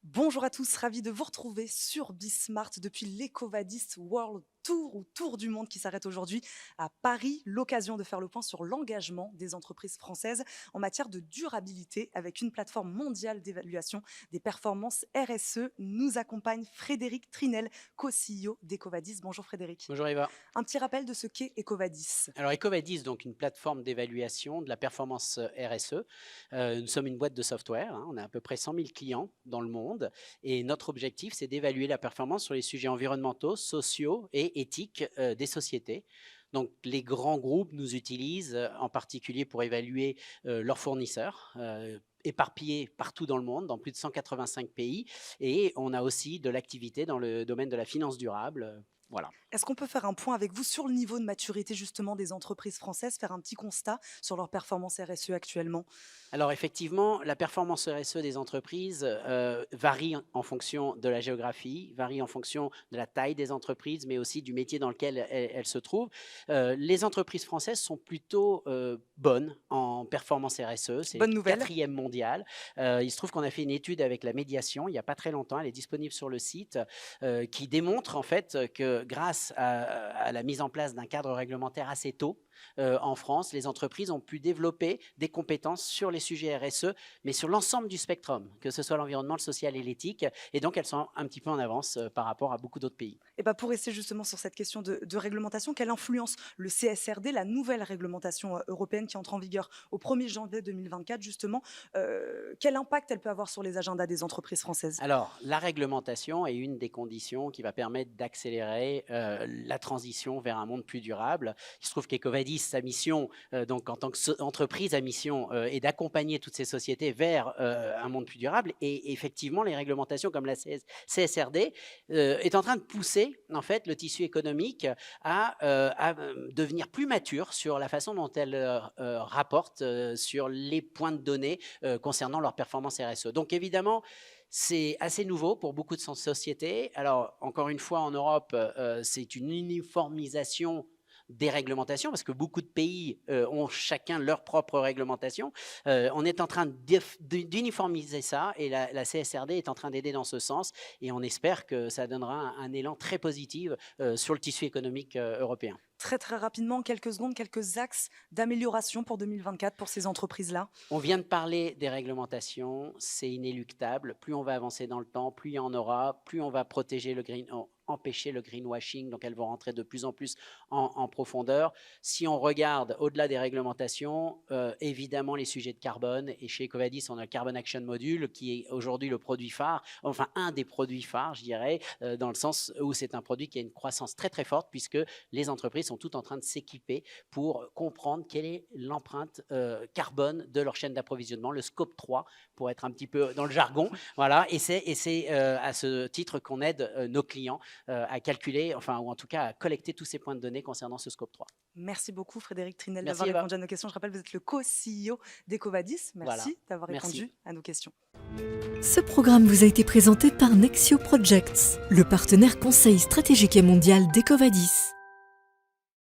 Bonjour à tous, ravi de vous retrouver sur Bismart depuis l'Ecovadis World Tour ou Tour du Monde qui s'arrête aujourd'hui à Paris. L'occasion de faire le point sur l'engagement des entreprises françaises en matière de durabilité avec une plateforme mondiale d'évaluation des performances RSE. Nous accompagne Frédéric Trinel, co-CEO d'Ecovadis. Bonjour Frédéric. Bonjour Eva. Un petit rappel de ce qu'est Ecovadis. Alors Ecovadis, donc une plateforme d'évaluation de la performance RSE. Nous sommes une boîte de software, on a à peu près 100 000 clients dans le monde et notre objectif c'est d'évaluer la performance sur les sujets environnementaux, sociaux et éthiques des sociétés. Donc les grands groupes nous utilisent en particulier pour évaluer leurs fournisseurs éparpillés partout dans le monde, dans plus de 185 pays, et on a aussi de l'activité dans le domaine de la finance durable. Voilà. Est-ce qu'on peut faire un point avec vous sur le niveau de maturité justement des entreprises françaises, faire un petit constat sur leur performance RSE actuellement? Alors effectivement, la performance RSE des entreprises varie en fonction de la géographie, varie en fonction de la taille des entreprises, mais aussi du métier dans lequel elles se trouvent. Les entreprises françaises sont plutôt bonnes en performance RSE, c'est Bonne nouvelle. 4e mondial. Il se trouve qu'on a fait une étude avec la médiation il n'y a pas très longtemps, elle est disponible sur le site, qui démontre en fait que grâce à la mise en place d'un cadre réglementaire assez tôt, en France, les entreprises ont pu développer des compétences sur les sujets RSE, mais sur l'ensemble du spectrum, que ce soit l'environnement, le social et l'éthique, et donc elles sont un petit peu en avance par rapport à beaucoup d'autres pays. Et bah pour rester justement sur cette question de réglementation, quelle influence le CSRD, la nouvelle réglementation européenne qui entre en vigueur au 1er janvier 2024 justement, quel impact elle peut avoir sur les agendas des entreprises françaises? Alors, la réglementation est une des conditions qui va permettre d'accélérer la transition vers un monde plus durable. Il se trouve qu'Ecovadis, sa mission, donc en tant qu'entreprise à mission, est d'accompagner toutes ces sociétés vers un monde plus durable. Et effectivement, les réglementations comme la CSRD est en train de pousser en fait le tissu économique à devenir plus mature sur la façon dont elle rapporte sur les points de données concernant leur performance RSE. Donc évidemment, c'est assez nouveau pour beaucoup de sociétés. Alors, encore une fois, en Europe, c'est une uniformisation des réglementations, parce que beaucoup de pays ont chacun leur propre réglementation. On est en train d'uniformiser ça, et la CSRD est en train d'aider dans ce sens, et on espère que ça donnera un élan très positif sur le tissu économique européen. Très rapidement, quelques secondes, quelques axes d'amélioration pour 2024 pour ces entreprises-là. On vient de parler des réglementations, c'est inéluctable. Plus on va avancer dans le temps, plus il y en aura, plus on va protéger empêcher le greenwashing, donc elles vont rentrer de plus en plus en profondeur. Si on regarde au-delà des réglementations, évidemment les sujets de carbone, et chez Ecovadis on a le Carbon Action Module qui est aujourd'hui le produit phare, enfin un des produits phares je dirais, dans le sens où c'est un produit qui a une croissance très forte, puisque les entreprises sont toutes en train de s'équiper pour comprendre quelle est l'empreinte carbone de leur chaîne d'approvisionnement, le scope 3 pour être un petit peu dans le jargon. Voilà, et c'est à ce titre qu'on aide nos clients à calculer, enfin, ou en tout cas à collecter tous ces points de données concernant ce scope 3. Merci beaucoup Frédéric Trinel Merci, d'avoir Eva. répondu à nos questions. Je rappelle, vous êtes le co-CEO d'Ecovadis. Merci d'avoir répondu à nos questions. Ce programme vous a été présenté par Nexio Projects, le partenaire conseil stratégique et mondial d'Ecovadis.